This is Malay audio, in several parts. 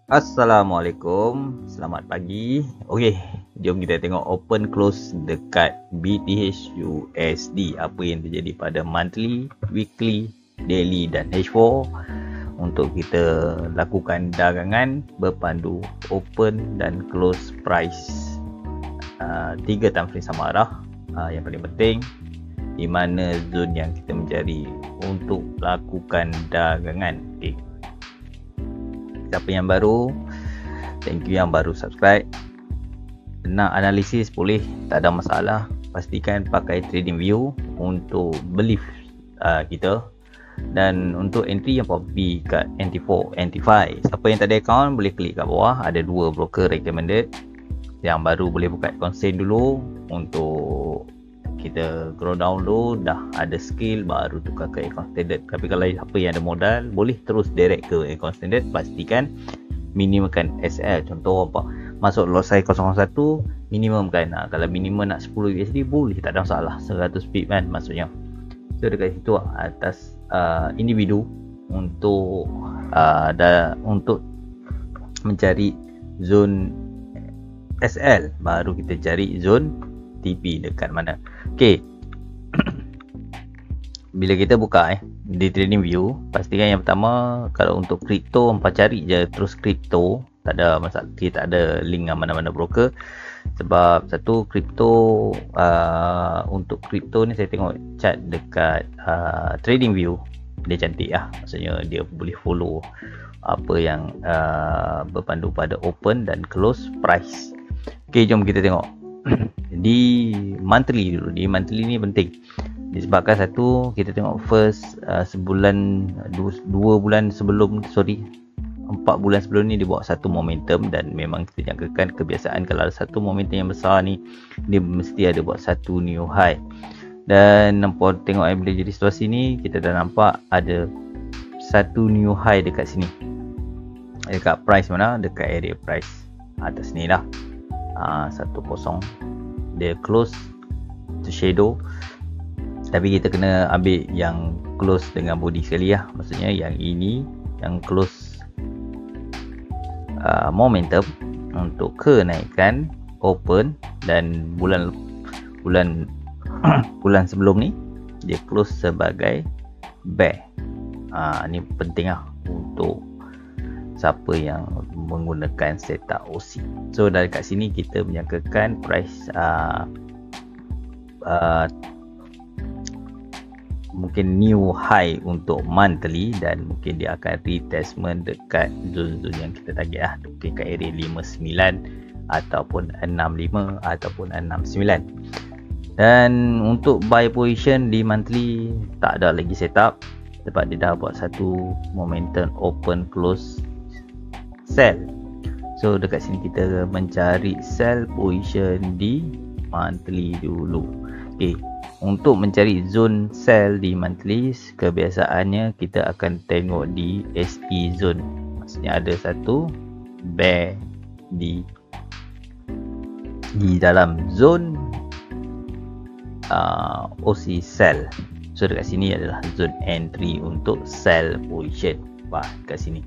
Assalamualaikum, selamat pagi. Okey, jom kita tengok open close dekat BTH USD. Apa yang terjadi pada monthly, weekly, daily dan H4 untuk kita lakukan dagangan berpandu open dan close price. 3 time frame sama arah. Yang paling penting, di mana zone yang kita mencari untuk lakukan dagangan. Okey. Siapa yang baru, thank you yang baru subscribe. Nak analisis boleh, tak ada masalah. Pastikan pakai TradingView untuk belief kita. Dan untuk entry yang probably kat NT4, NT5. Siapa yang tak ada account boleh klik kat bawah, ada 2 broker recommended. Yang baru boleh buka account send dulu untuk kita grow down dulu, dah ada skill baru tukar ke account standard. Tapi kalau siapa yang ada modal boleh terus direct ke account standard. Pastikan minimumkan SL. Contoh apa, masuk lot size 001 minimumkan. Kalau minimum nak 10 USD boleh, tak ada masalah. 100 pip kan maksudnya. So dekat situ atas individu untuk untuk mencari zone SL, baru kita cari zone TP dekat mana. Okey. Bila kita buka di TradingView, pastikan yang pertama, kalau untuk kripto hampa cari je terus kripto, tak ada masalah. Kita tak ada link dengan mana-mana broker. Sebab satu kripto, untuk kripto ni saya tengok chart dekat TradingView, dia cantik lah. Maksudnya dia boleh follow apa yang berpandu pada open dan close price. Okey, jom kita tengok di monthly dulu. Di monthly ni penting disebabkan satu, kita tengok first sebulan, 2 bulan sebelum, 4 bulan sebelum ni dia buat satu momentum. Dan memang kita jangkakan kebiasaan kalau ada satu momentum yang besar ni, dia mesti ada buat satu new high. Dan nampak, tengok bila jadi situasi ni, kita dah nampak ada satu new high dekat sini. Dekat price mana? Dekat area price atas ni lah, 10. Dia close to shadow, tapi kita kena ambil yang close dengan body sekali lah. Maksudnya yang ini yang close momentum untuk kenaikan open. Dan bulan bulan sebelum ni dia close sebagai bear. Ni penting lah untuk siapa yang menggunakan setup OC. So dari kat sini kita menyangkakan price mungkin new high untuk monthly, dan mungkin dia akan retestment dekat zone-zone yang kita target lah. Mungkin kat area 59 ataupun 65 ataupun 69. Dan untuk buy position di monthly tak ada lagi setup, sebab dia dah buat satu momentum open close sell. So dekat sini kita mencari sell position di monthly dulu. Okay, untuk mencari zone sell di monthly, kebiasaannya kita akan tengok di SE zone. Maksudnya ada satu bear di dalam zone OC sell. So dekat sini adalah zone entry untuk sell position. Dekat sini.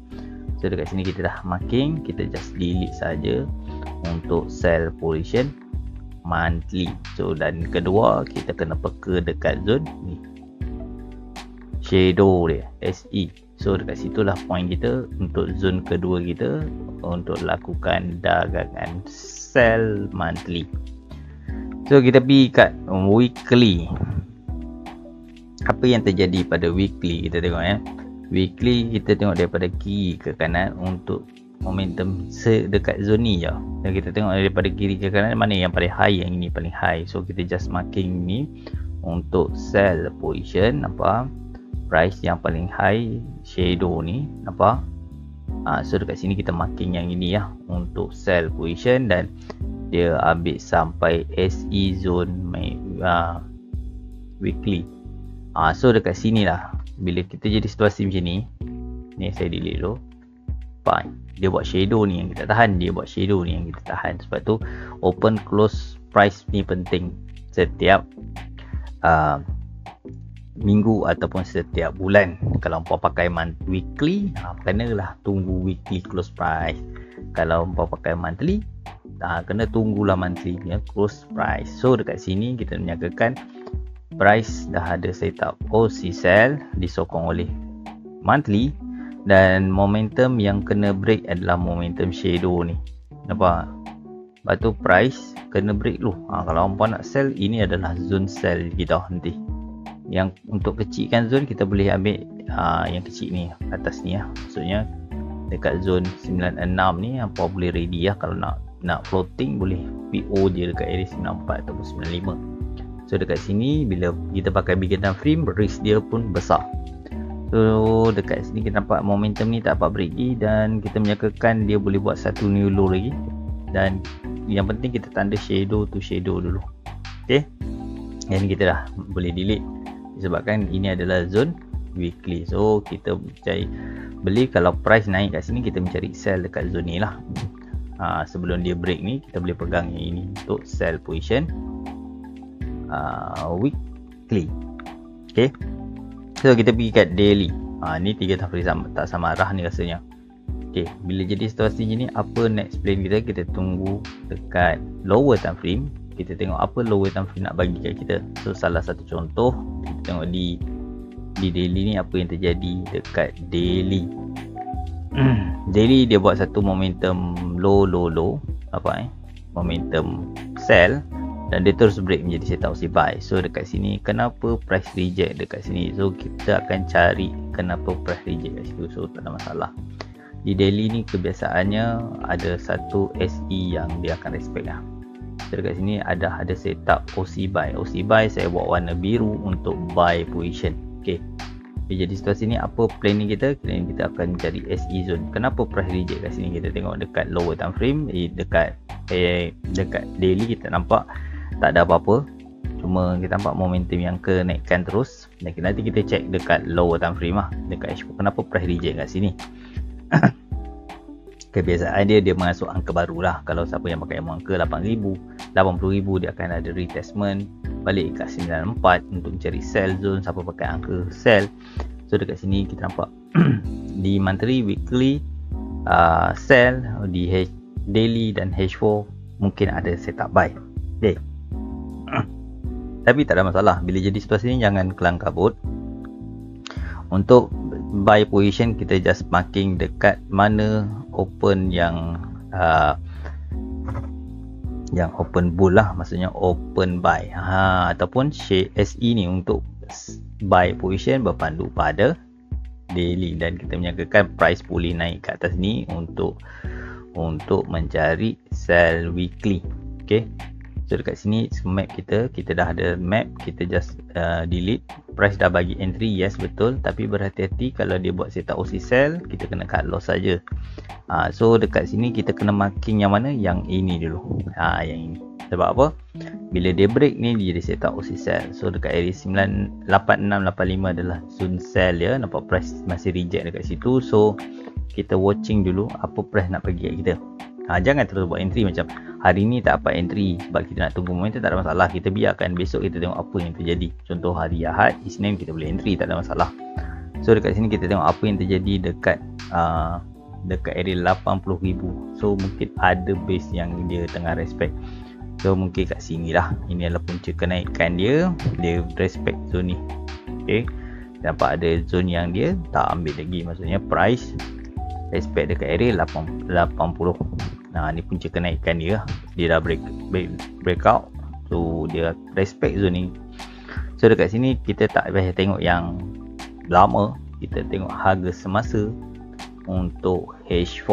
So dekat sini kita dah marking, kita just delete saja untuk sell position monthly. So dan kedua, kita kena peka dekat zone ni, shadow dia SE. So dekat situlah point kita untuk zone kedua kita untuk lakukan dagangan sell monthly. So kita pergi kat weekly. Apa yang terjadi pada weekly, kita tengok weekly kita tengok daripada kiri ke kanan untuk momentum dekat zone ni je. Dan kita tengok daripada kiri ke kanan mana yang paling high, yang ini paling high. So kita just marking ni untuk sell position, nampak price yang paling high shadow ni, nampak. So dekat sini kita marking yang ini lah untuk sell position, dan dia ambil sampai SE zone weekly. So dekat sini lah, bila kita jadi situasi macam ni saya delete dulu. Fine, dia buat shadow ni yang kita tahan, sebab tu open close price ni penting. Setiap minggu ataupun setiap bulan. Kalau umpah pakai weekly, kenalah tunggu weekly close price. Kalau umpah pakai monthly, kena tunggulah monthly close price. So dekat sini kita menyatakan price dah ada setup OC sell disokong oleh monthly, dan momentum yang kena break adalah momentum shadow ni. Nampak? Lepas tu price kena break dulu. Kalau umpah nak sell, ini adalah zone sell kita nanti. Yang untuk kecilkan zone, kita boleh ambil yang kecil ni, atas ni maksudnya dekat zone 96 ni apa boleh ready kalau nak floating boleh PO je dekat area 94 ataupun 95. So dekat sini bila kita pakai bigger time frame, risk dia pun besar. So dekat sini kita nampak momentum ni tak dapat break lagi, dan kita menyangkakan dia boleh buat satu new low lagi, dan yang penting kita tanda shadow to shadow dulu. Okay, dan kita dah boleh delete disebabkan ini adalah zone weekly. So kita cari beli, kalau price naik kat sini kita mencari sell dekat zone ni lah. Sebelum dia break ni kita boleh pegang yang ini untuk sell position weekly. Okay, so kita pergi kat daily. Ni 3 time frame tak sama arah ni rasanya. Okay, bila jadi situasi ni apa next plan kita? Kita tunggu dekat lower time frame. Kita tengok apa lower time frame nak bagi kat kita. So salah satu contoh kita tengok di daily ni apa yang terjadi dekat daily. Daily dia buat satu momentum low apa momentum sell, dan dia terus break menjadi setup opsi buy. So dekat sini kenapa price reject dekat sini? So kita akan cari kenapa price reject kat situ. So tak ada masalah. Di daily ni kebiasaannya ada satu SE yang dia akan respect lah. So dekat sini ada setup OC buy. OC buy saya buat warna biru untuk buy position. Okay, jadi situasi ni apa planning kita? Planning kita akan cari SE zone. Kenapa price reject kat sini? Kita tengok dekat lower time frame, dekat daily kita nampak tak ada apa-apa, cuma kita nampak momentum yang kenaikkan terus. Dan nanti kita check dekat lower time frame lah, dekat H4 kenapa price reject kat sini. Kebiasaan dia masuk angka baru lah. Kalau siapa yang pakai angka 8,000, 80,000, dia akan ada retestment balik kat 94 untuk mencari sell zone. Siapa pakai angka sell. So dekat sini kita nampak di monthly, weekly, sell, di daily dan H4 mungkin ada setup buy. Okay. Tapi tak ada masalah. Bila jadi situasi ni jangan kelang kabut. Untuk buy position kita just marking dekat mana open yang open bull lah, maksudnya open buy ataupun SE ni untuk buy position berpandu pada daily, dan kita menyangkakan price boleh naik ke atas ni untuk mencari sell weekly. Okay, so dekat sini map kita dah ada map, kita just delete. Price dah bagi entry, yes betul, tapi berhati-hati kalau dia buat setup OC sell, kita kena cut loss saja. So dekat sini kita kena marking yang mana? Yang ini dulu. Yang ini. Sebab apa? Bila dia break ni dia jadi setup OC sell. So dekat area 98685 adalah zone sell ya. Nampak price masih reject dekat situ. So kita watching dulu apa price nak pergi kat kita. Jangan terus buat entry macam hari ni tak dapat entry sebab kita nak tunggu momentum, tak ada masalah. Kita biarkan besok kita tengok apa yang terjadi. Contoh hari Ahad, Isnin kita boleh entry, tak ada masalah. So dekat sini kita tengok apa yang terjadi dekat area 80,000. So mungkin ada base yang dia tengah respect. So mungkin kat sini lah. Ini adalah punca kenaikan dia. Dia respect zone ni. Okay, nampak ada zone yang dia tak ambil lagi. Maksudnya price respect dekat area 80. Ni punca kenaikan dia. Dia dah breakout. So dia respect zone ni. So dekat sini kita tak payah tengok yang lama, kita tengok harga semasa untuk H4.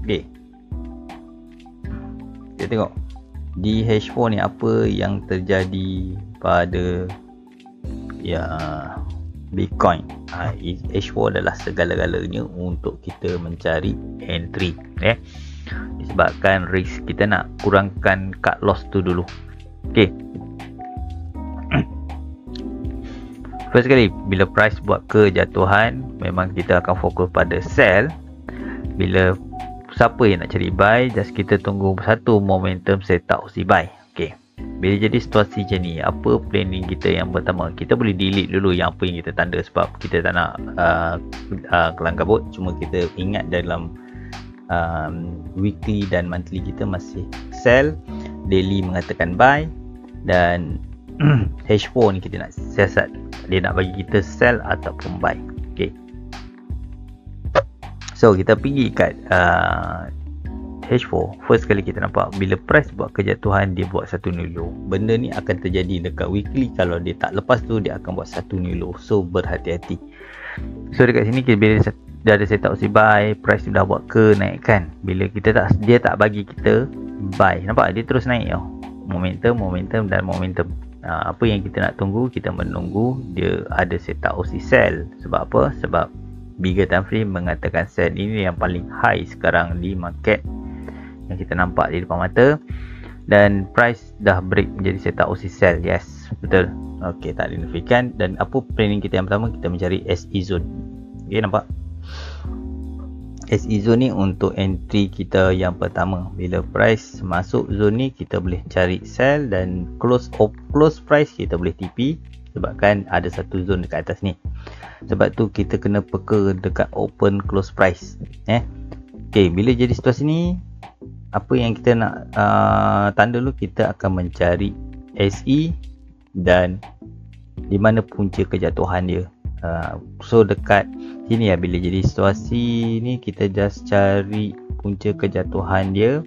Okay, kita tengok di H4 ni apa yang terjadi pada Bitcoin. H4 adalah segala-galanya untuk kita mencari entry. Disebabkan risk kita nak kurangkan cut loss tu dulu. Okay, first sekali bila price buat kejatuhan, memang kita akan fokus pada sell. Bila siapa yang nak cari buy, just kita tunggu satu momentum setup si buy. Okay, bila jadi situasi macam ni, apa planning kita yang pertama? Kita boleh delete dulu yang apa yang kita tanda sebab kita tak nak kelang kabut. Cuma kita ingat dalam weekly dan monthly kita masih sell, daily mengatakan buy, dan H4 ni kita nak siasat dia nak bagi kita sell ataupun buy. Okay, so kita pergi kat H4. First kali kita nampak bila price buat kejatuhan, dia buat satu new low. Benda ni akan terjadi dekat weekly. Kalau dia tak lepas tu, dia akan buat satu new low. So berhati-hati. So dekat sini bila dah ada set up si buy, price dah buat ke naik kan. Bila dia tak bagi kita buy, nampak dia terus naik tau. Momentum dan momentum. Apa yang kita nak tunggu, kita menunggu dia ada set up opsi sell. Sebab apa? Sebab bigger time frame mengatakan sell. Ini yang paling high sekarang di market yang kita nampak di depan mata, dan price dah break menjadi setup opsi sell. Yes, betul. Okey, tak signifikan. Dan apa planning kita yang pertama? Kita mencari SE zone. Okey, nampak SE zone ni untuk entry kita yang pertama. Bila price masuk zone ni, kita boleh cari sell, dan close price kita boleh TP sebabkan ada satu zone dekat atas ni. Sebab tu kita kena peka dekat open close price. Okey, bila jadi situasi ni, apa yang kita nak tanda dulu, kita akan mencari SE dan di mana punca kejatuhan dia. So dekat sini bila jadi situasi ni, kita just cari punca kejatuhan dia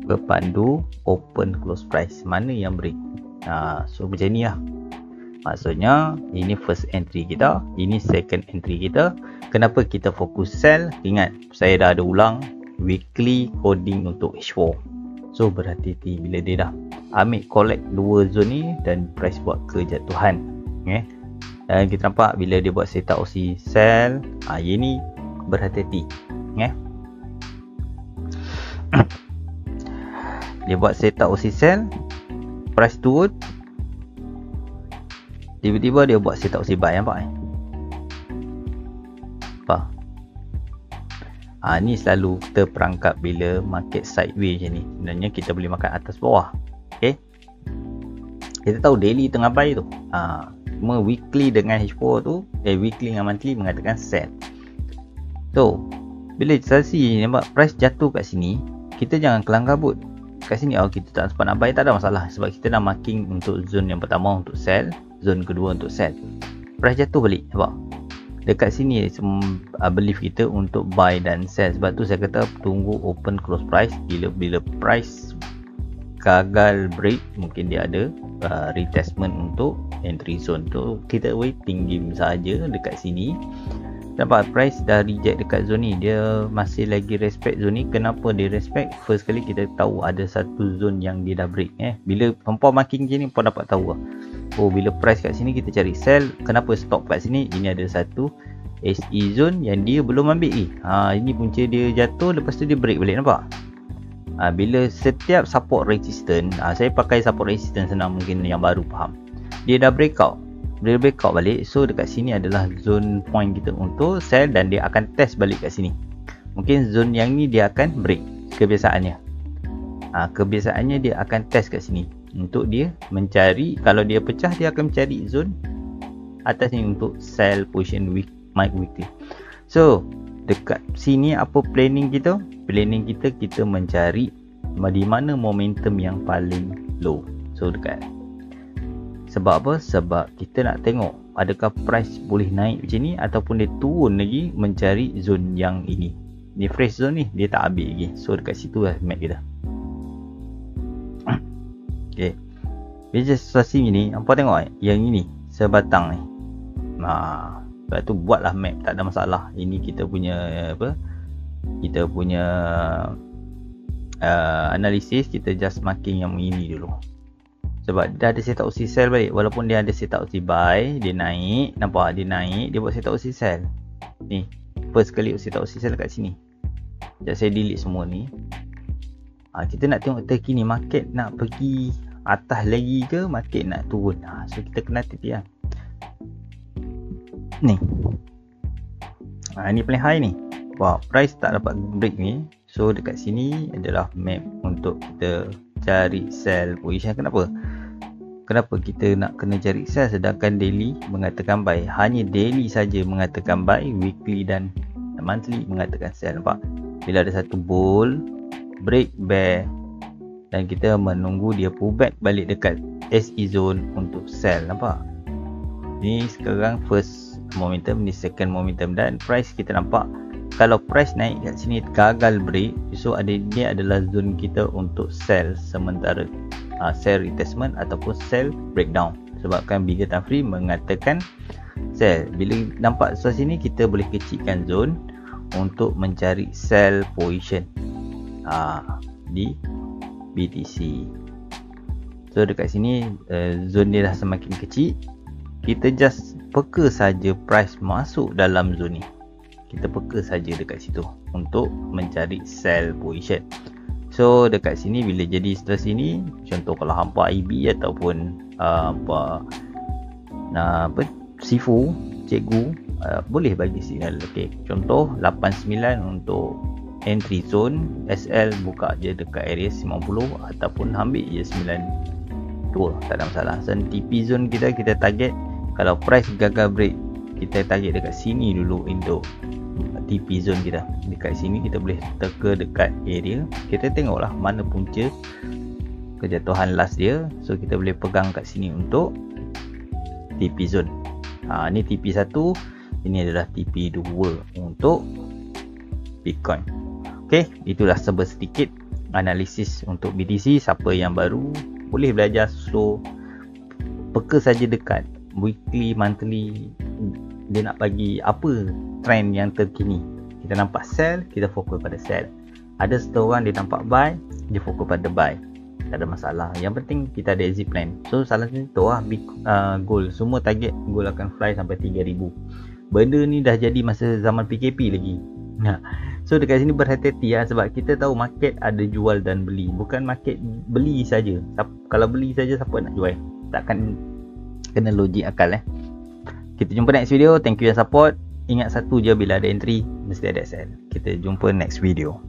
berpandu open close price, mana yang break. So macam ni lah. Maksudnya ini first entry kita, ini second entry kita. Kenapa kita fokus sell? Ingat, saya dah ada ulang weekly coding untuk H4. So berhati-hati bila dia dah ambil collect dua zone ni dan price buat kejatuhan. Dan kita nampak bila dia buat setup opsi sell, ini berhati-hati. Dia buat setup opsi sell, price turun, tiba-tiba dia buat setup opsi buy. Nampak apa? Ni selalu kita perangkap bila market sideways macam ni. Sebenarnya kita boleh makan atas bawah. Okay, kita tahu daily tengah buy tu. Cuma weekly dengan H4 tu, weekly dengan monthly mengatakan sell. So bila situasi nampak price jatuh kat sini, kita jangan kelang kabut. Kat sini kita tak sempat nak buy, tak ada masalah. Sebab kita dah marking untuk zone yang pertama untuk sell, zone kedua untuk sell. Price jatuh balik, nampak? Dekat sini belief kita untuk buy dan sell. Sebab tu saya kata tunggu open close price. Bila price gagal break, mungkin dia ada retestment untuk entry zone tu. Kita waiting game saja dekat sini. Nampak price dah reject dekat zone ni, dia masih lagi respect zone ni. Kenapa dia respect? First kali kita tahu ada satu zone yang dia dah break. Bila hampa marking je ni, hampa dapat tahu lah. Bila price kat sini kita cari sell. Kenapa stop kat sini? Ini ada satu SE zone yang dia belum ambil. Ini punca dia jatuh, lepas tu dia break balik. Nampak? Bila setiap support resistance, saya pakai support resistance senang, mungkin yang baru faham. Dia dah breakout. Bila breakout balik, so dekat sini adalah zone point kita untuk sell, dan dia akan test balik kat sini. Mungkin zone yang ni dia akan break. Kebiasaannya dia akan test kat sini untuk dia mencari. Kalau dia pecah, dia akan mencari zone atas ni untuk sell position weekly. So dekat sini apa planning kita? Planning kita mencari di mana momentum yang paling low. So dekat, sebab apa? Sebab kita nak tengok adakah price boleh naik macam ni ataupun dia turun lagi, mencari zone yang ini. Ni fresh zone ni dia tak ambil lagi. So dekat situ lah map kita. Okay, bila situasi ni, hampa tengok yang ini sebatang ni. Sebab tu buatlah map, tak ada masalah. Ini kita punya kita punya analisis. Kita just marking yang ini dulu. Sebab dia ada setup opsi sell balik. Walaupun dia ada setup opsi buy, dia naik. Nampak dia naik, dia buat setup opsi sell. Ni first kali setup opsi sell kat sini. Sekejap saya delete semua ni. Kita nak tengok terkini market nak pergi atas lagi ke market nak turun. So kita kena hati-hati lah. Ni ni paling high ni. Price tak dapat break ni. So dekat sini adalah map untuk kita cari sell position. Kenapa? kenapa kita nak kena cari sell sedangkan daily mengatakan buy? Hanya daily saja mengatakan buy, weekly dan monthly mengatakan sell. Nampak? Bila ada satu bull, break bear dan kita menunggu dia pullback balik dekat SE zone untuk sell. Nampak? Ni sekarang first momentum, ni second momentum, dan price kita nampak kalau price naik kat sini gagal break, so ini adalah zone kita untuk sell sementara, sell retestment ataupun sell breakdown, sebabkan bigger time frame mengatakan sell. Bila nampak sebelah sini kita boleh kecilkan zone untuk mencari sell position di BTC. So dekat sini zone dia dah semakin kecil, kita just peka saja price masuk dalam zone ni, kita peka saja dekat situ untuk mencari sell position. So dekat sini bila jadi setelah sini, contoh kalau hampa IB ataupun Sifu, cikgu boleh bagi signal. Okey, contoh 89 untuk entry zone, SL buka je dekat area 50 ataupun ambil je 92, tak ada masalah. So TP zone kita target, kalau price gagal break kita target dekat sini dulu untuk TP zone kita. Dekat sini kita boleh teka dekat area, kita tengoklah mana punca kejatuhan last dia, so kita boleh pegang kat sini untuk TP zone. Ni TP1, ini adalah TP2 untuk Bitcoin. Okey, itulah sedikit analisis untuk BTC. Siapa yang baru boleh belajar slow, peka saja dekat weekly, monthly, dia nak bagi apa trend yang terkini. Kita nampak sell, kita fokus pada sell. Ada seorang dia nampak buy, dia fokus pada buy. Tak ada masalah. Yang penting kita ada exit plan. So salah satu goal, semua target goal akan fly sampai 3000. Benda ni dah jadi masa zaman PKP lagi. So dekat sini berhati-hati sebab kita tahu market ada jual dan beli, bukan market beli saja. Kalau beli saja siapa nak jual? Takkan, kena logik akal. Kita jumpa next video. Thank you yang support. Ingat satu je, bila ada entry mesti ada sell. Kita jumpa next video.